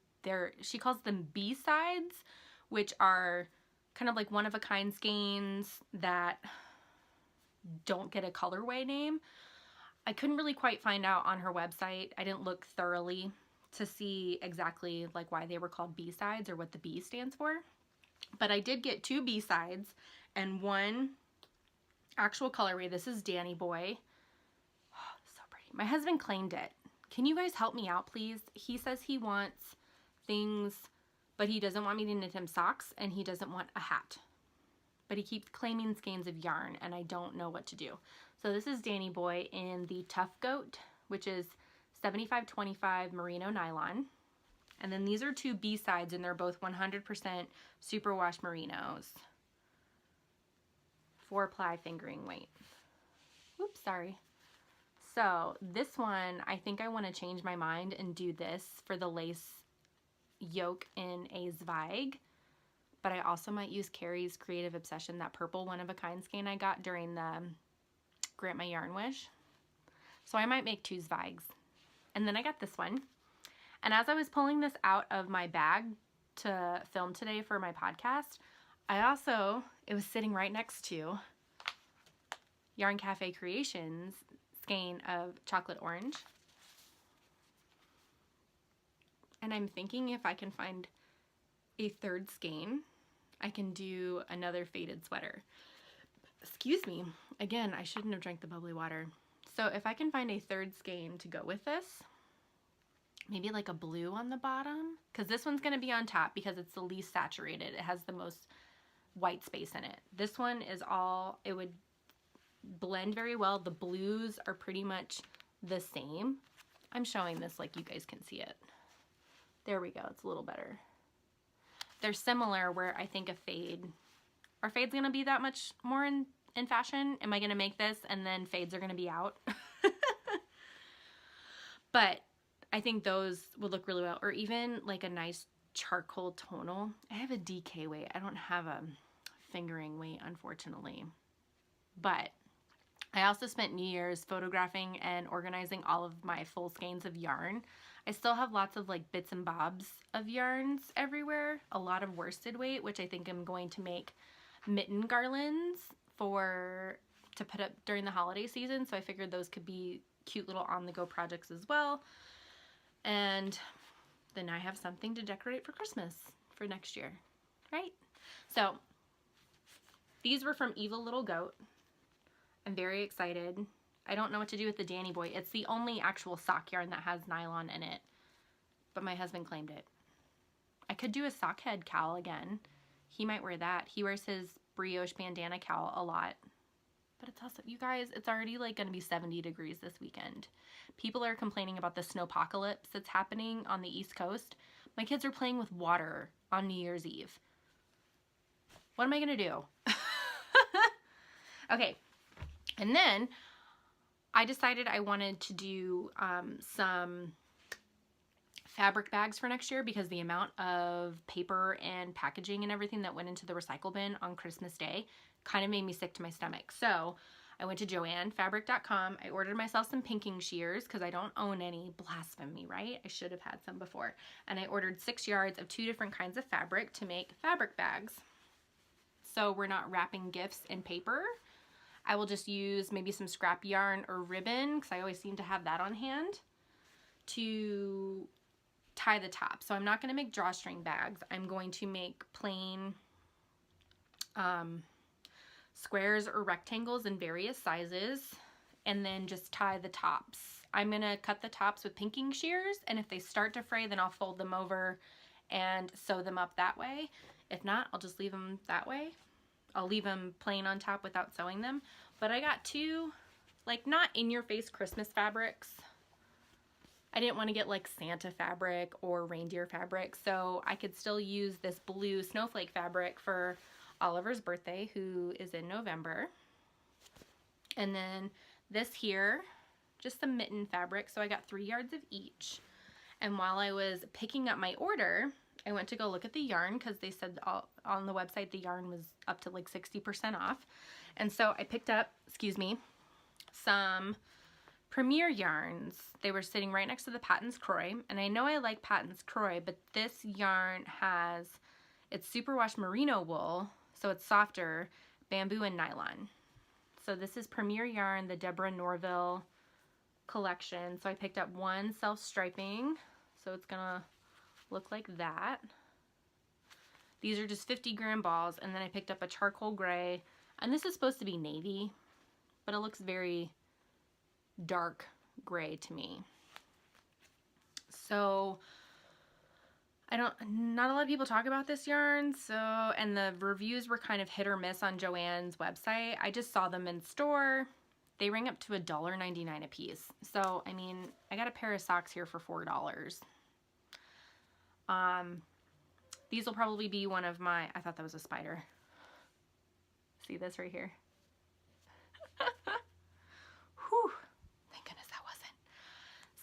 S1: she calls them B-sides, which are kind of like one-of-a-kind skeins that don't get a colorway name. I couldn't really quite find out on her website. I didn't look thoroughly to see exactly like why they were called B-sides or what the B stands for. But I did get 2 B-sides and 1 actual colorway. This is Danny Boy. Oh, so pretty. My husband claimed it. Can you guys help me out, please? He says he wants things, but he doesn't want me to knit him socks, and he doesn't want a hat. But he keeps claiming skeins of yarn, and I don't know what to do. So this is Danny Boy in the Tough Goat, which is 75/25 merino nylon. And then these are 2 B-sides, and they're both 100% superwash merinos. 4-ply fingering weight. Oops, sorry. So this one, I think I want to change my mind and do this for the lace yoke in a Zweig, but I also might use Carrie's Creative Obsession, that purple one-of-a-kind skein I got during the Grant My Yarn Wish. So I might make 2 Zweigs. And then I got this one. And as I was pulling this out of my bag to film today for my podcast, it was sitting right next to Yarn Cafe Creations skein of chocolate orange. And I'm thinking if I can find a 3rd skein, I can do another faded sweater. Excuse me. Again, I shouldn't have drank the bubbly water. So if I can find a 3rd skein to go with this, maybe like a blue on the bottom, because this one's going to be on top because it's the least saturated. It has the most white space in it. This one is all, it would blend very well. The blues are pretty much the same. I'm showing this like you guys can see it. There we go. It's a little better. They're similar where I think a fade, are fades going to be that much more in fashion? Am I going to make this and then fades are going to be out? But I think those would look really well. Or even like a nice charcoal tonal. I have a DK weight. I don't have a fingering weight, unfortunately. But I also spent New Year's photographing and organizing all of my full skeins of yarn. I still have lots of like bits and bobs of yarns everywhere. A lot of worsted weight, which I think I'm going to make mitten garlands to put up during the holiday season. So I figured those could be cute little on-the-go projects as well. And then I have something to decorate for Christmas for next year, right? So these were from Evil Little Goat. I'm very excited. I don't know what to do with the Danny Boy. It's the only actual sock yarn that has nylon in it, but my husband claimed it. I could do a sock head cowl again. He might wear that. He wears his brioche bandana cowl a lot. But it's also, you guys, it's already like going to be 70 degrees this weekend. People are complaining about the snowpocalypse that's happening on the East Coast. My kids are playing with water on New Year's Eve. What am I going to do? Okay. And then I decided I wanted to do some fabric bags for next year because the amount of paper and packaging and everything that went into the recycle bin on Christmas Day kind of made me sick to my stomach. So I went to joannfabric.com. I ordered myself some pinking shears because I don't own any. Blasphemy, right? I should have had some before. And I ordered 6 yards of 2 different kinds of fabric to make fabric bags. So we're not wrapping gifts in paper. I will just use maybe some scrap yarn or ribbon, because I always seem to have that on hand, to tie the top. So I'm not going to make drawstring bags. I'm going to make plain squares or rectangles in various sizes, and then just tie the tops. I'm going to cut the tops with pinking shears, and if they start to fray, then I'll fold them over and sew them up that way. If not, I'll just leave them that way. I'll leave them plain on top without sewing them. But I got 2, like, not in-your-face Christmas fabrics. I didn't want to get like Santa fabric or reindeer fabric, so I could still use this blue snowflake fabric for Oliver's birthday, who is in November. And then this here, just some mitten fabric, so I got 3 yards of each. And while I was picking up my order, I went to go look at the yarn because they said on the website the yarn was up to like 60% off. And so I picked up, some Premier yarns. They were sitting right next to the Patons Croy, and I know I like Patons Croy, but this yarn it's superwash merino wool, so it's softer, bamboo and nylon. So this is Premier yarn, the Deborah Norville collection. So I picked up 1 self-striping, so it's gonna look like that. These are just 50-gram balls, and then I picked up a charcoal gray, and this is supposed to be navy, but it looks very dark gray to me. So not a lot of people talk about this yarn, and the reviews were kind of hit or miss on Joann's website. I just saw them in store. They rang up to $1.99 a piece. So, I mean, I got a pair of socks here for $4. These will probably be one of my, I thought that was a spider. See this right here? Whew. Thank goodness that wasn't.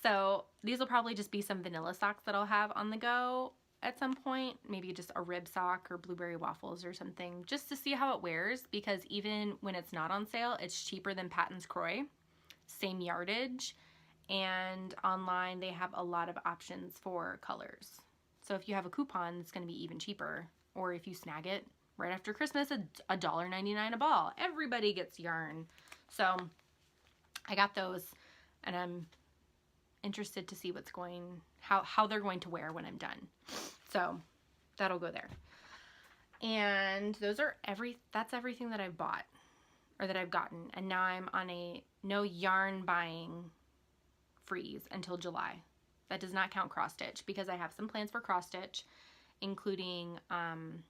S1: So these will probably just be some vanilla socks that I'll have on the go at some point. Maybe just a rib sock or blueberry waffles or something, just to see how it wears, because even when it's not on sale, it's cheaper than Patons Croy. Same yardage. And online they have a lot of options for colors. So if you have a coupon, it's going to be even cheaper. Or if you snag it right after Christmas, $1.99 a ball. Everybody gets yarn. So I got those, and I'm interested to see how they're going to wear when I'm done. So that'll go there. And that's everything that I've bought, or that I've gotten. And now I'm on a no yarn buying freeze until July. That does not count cross stitch, because I have some plans for cross stitch, including some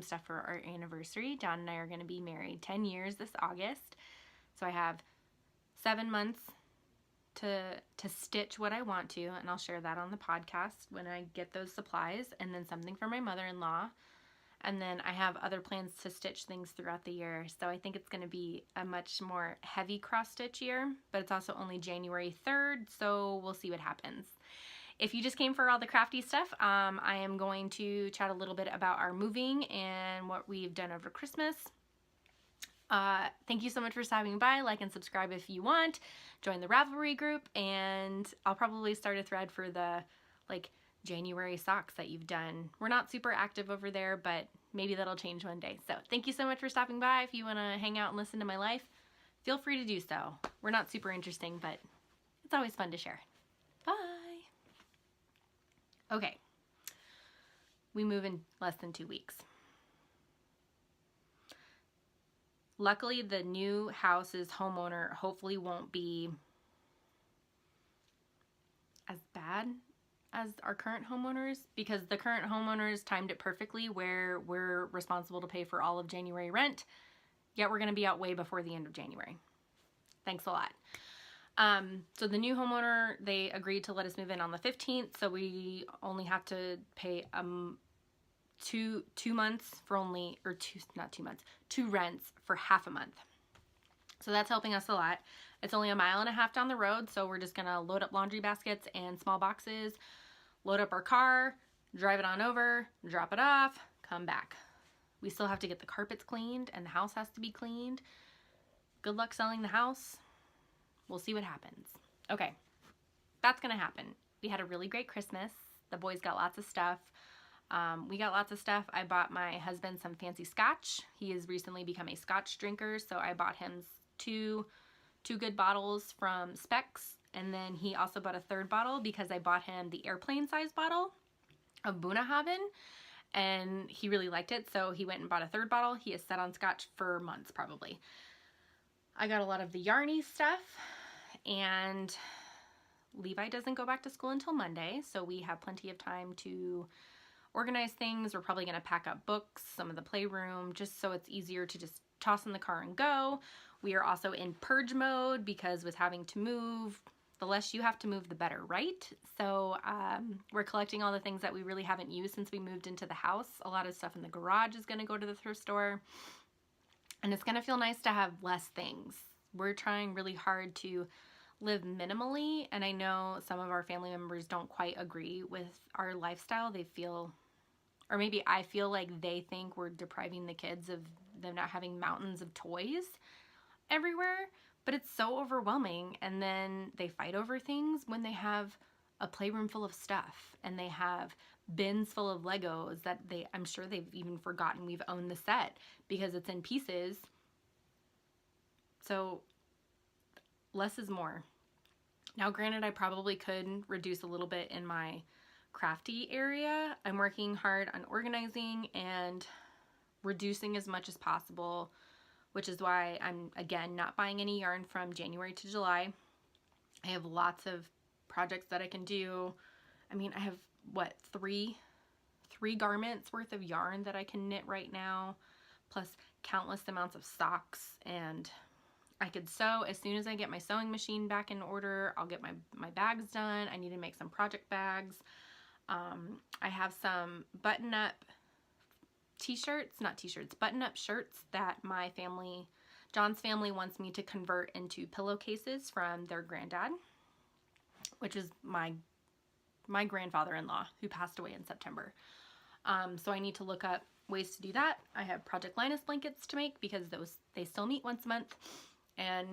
S1: stuff for our anniversary. John and I are going to be married 10 years this August. So I have 7 months to stitch what I want to, and I'll share that on the podcast when I get those supplies, and then something for my mother-in-law. And then I have other plans to stitch things throughout the year. So I think it's going to be a much more heavy cross stitch year, but it's also only January 3rd, so we'll see what happens. If you just came for all the crafty stuff, I am going to chat a little bit about our moving and what we've done over Christmas. Thank you so much for stopping by. Like and subscribe if you want. Join the Ravelry group, and I'll probably start a thread for the January socks that you've done. We're not super active over there, but maybe that'll change one day. So thank you so much for stopping by. If you want to hang out and listen to my life, feel free to do so. We're not super interesting, but it's always fun to share. Bye. Okay. We move in less than 2 weeks. Luckily, the new house's homeowner hopefully won't be as bad as our current homeowners, because the current homeowners timed it perfectly where we're responsible to pay for all of January rent, yet we're going to be out way before the end of January. Thanks a lot. So the new homeowner, they agreed to let us move in on the 15th, so we only have to pay 2 months for only, or not 2 months, 2 rents for half a month. So that's helping us a lot. It's only 1.5 miles down the road, so we're just gonna load up laundry baskets and small boxes, load up our car, drive it on over, drop it off, come back. We still have to get the carpets cleaned and the house has to be cleaned. Good luck selling the house. We'll see what happens. Okay, that's gonna happen. We had a really great Christmas. The boys got lots of stuff. We got lots of stuff. I bought my husband some fancy scotch. He has recently become a scotch drinker, so I bought him two good bottles from Specs, and then he also bought a third bottle because I bought him the airplane size bottle of Bunnahabhain, and he really liked it, so he went and bought a third bottle. He has set on scotch for months probably. I got a lot of the yarny stuff, and Levi doesn't go back to school until Monday, so we have plenty of time to organize things. We're probably going to pack up books, some of the playroom, just so it's easier to just toss in the car and go. We are also in purge mode because with having to move, the less you have to move, the better, right? So we're collecting all the things that we really haven't used since we moved into the house. A lot of stuff in the garage is going to go to the thrift store, and it's going to feel nice to have less things. We're trying really hard to live minimally, and I know some of our family members don't quite agree with our lifestyle. They feel, or maybe I feel like they think we're depriving the kids of them not having mountains of toys everywhere, but it's so overwhelming, and then they fight over things when they have a playroom full of stuff and they have bins full of Legos that I'm sure they've even forgotten we've owned the set because it's in pieces. So less is more. Now, granted, I probably could reduce a little bit in my crafty area. I'm working hard on organizing and reducing as much as possible, which is why I'm, again, not buying any yarn from January to July. I have lots of projects that I can do. I mean, I have, what, three garments worth of yarn that I can knit right now, plus countless amounts of socks, and I could sew. As soon as I get my sewing machine back in order, I'll get my bags done. I need to make some project bags. I have some button-up button-up shirts that my family, John's family, wants me to convert into pillowcases from their granddad, which is my grandfather-in-law who passed away in September. So I need to look up ways to do that. I have Project Linus blankets to make because they still meet once a month, and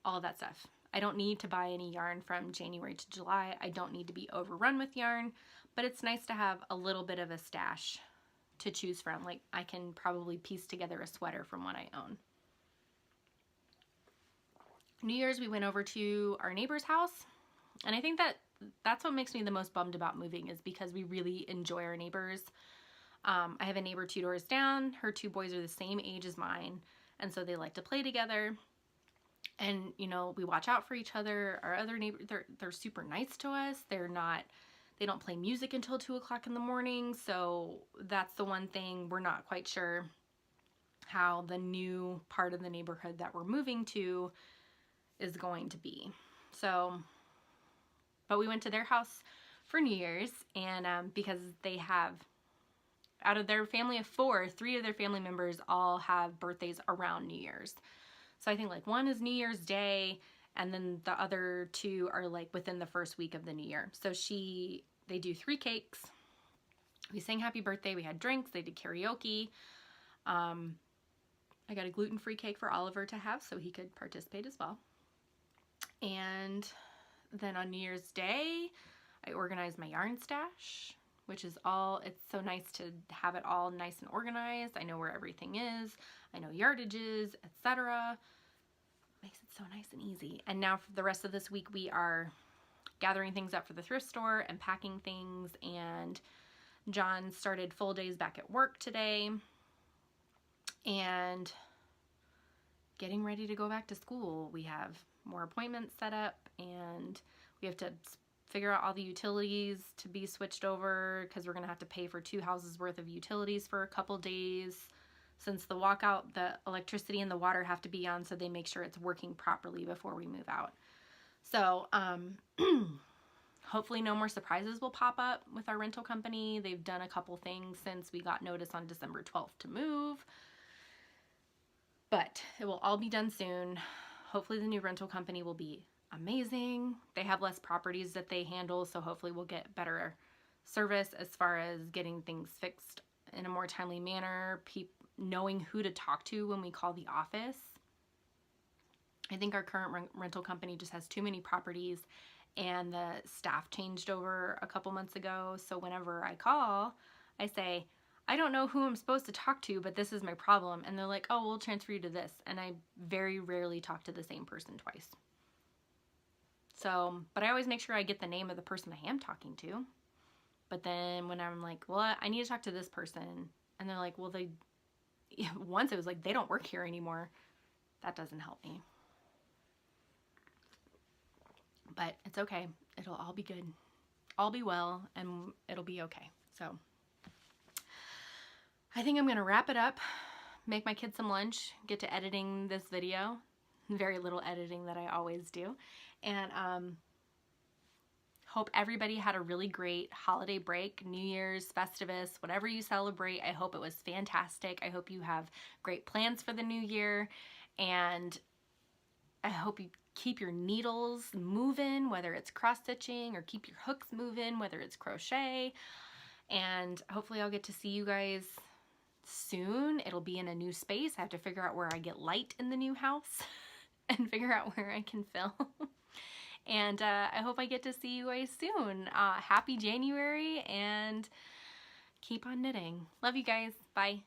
S1: all of that stuff. I don't need to buy any yarn from January to July. I don't need to be overrun with yarn, but it's nice to have a little bit of a stash to choose from. Like, I can probably piece together a sweater from what I own. New Year's, we went over to our neighbor's house, and I think that's what makes me the most bummed about moving, is because we really enjoy our neighbors. I have a neighbor 2 doors down. Her 2 boys are the same age as mine, and so they like to play together. And, you know, we watch out for each other. Our other neighbors, they're super nice to us. They don't play music until 2 o'clock in the morning. So that's the one thing we're not quite sure how the new part of the neighborhood that we're moving to is going to be. So, but we went to their house for New Year's, and because they have, out of their family of 4, 3 of their family members all have birthdays around New Year's. So I think like one is New Year's Day, and then the other 2 are like within the first week of the new year. So they do 3 cakes. We sang happy birthday. We had drinks. They did karaoke. I got a gluten-free cake for Oliver to have so he could participate as well. And then on New Year's Day, I organized my yarn stash, which is it's so nice to have it all nice and organized. I know where everything is. I know yardages, etc. Makes it so nice and easy. And now for the rest of this week, we are gathering things up for the thrift store and packing things. And John started full days back at work today and getting ready to go back to school. We have more appointments set up, and we have to figure out all the utilities to be switched over because we're going to have to pay for 2 houses worth of utilities for a couple days. Since the walkout, the electricity and the water have to be on, so they make sure it's working properly before we move out. So hopefully no more surprises will pop up with our rental company. They've done a couple things since we got notice on December 12th to move. But it will all be done soon. Hopefully the new rental company will be amazing. They have less properties that they handle, so hopefully we'll get better service as far as getting things fixed in a more timely manner, knowing who to talk to when we call the office. I think our current rental company just has too many properties, and the staff changed over a couple months ago. So whenever I call, I say, I don't know who I'm supposed to talk to, but this is my problem. And they're like, oh, we'll transfer you to this. And I very rarely talk to the same person twice. So, but I always make sure I get the name of the person I am talking to. But then when I'm like, well, I need to talk to this person, and they're like, well, once it was like, they don't work here anymore. That doesn't help me. But it's okay. It'll all be good. All be well, and it'll be okay. So I think I'm going to wrap it up, make my kids some lunch, get to editing this video. Very little editing that I always do. And hope everybody had a really great holiday break, New Year's, Festivus, whatever you celebrate. I hope it was fantastic. I hope you have great plans for the new year. And I hope you keep your needles moving, whether it's cross-stitching, or keep your hooks moving, whether it's crochet. And hopefully I'll get to see you guys soon. It'll be in a new space. I have to figure out where I get light in the new house and figure out where I can film. And I hope I get to see you guys soon. Happy January, and keep on knitting. Love you guys. Bye.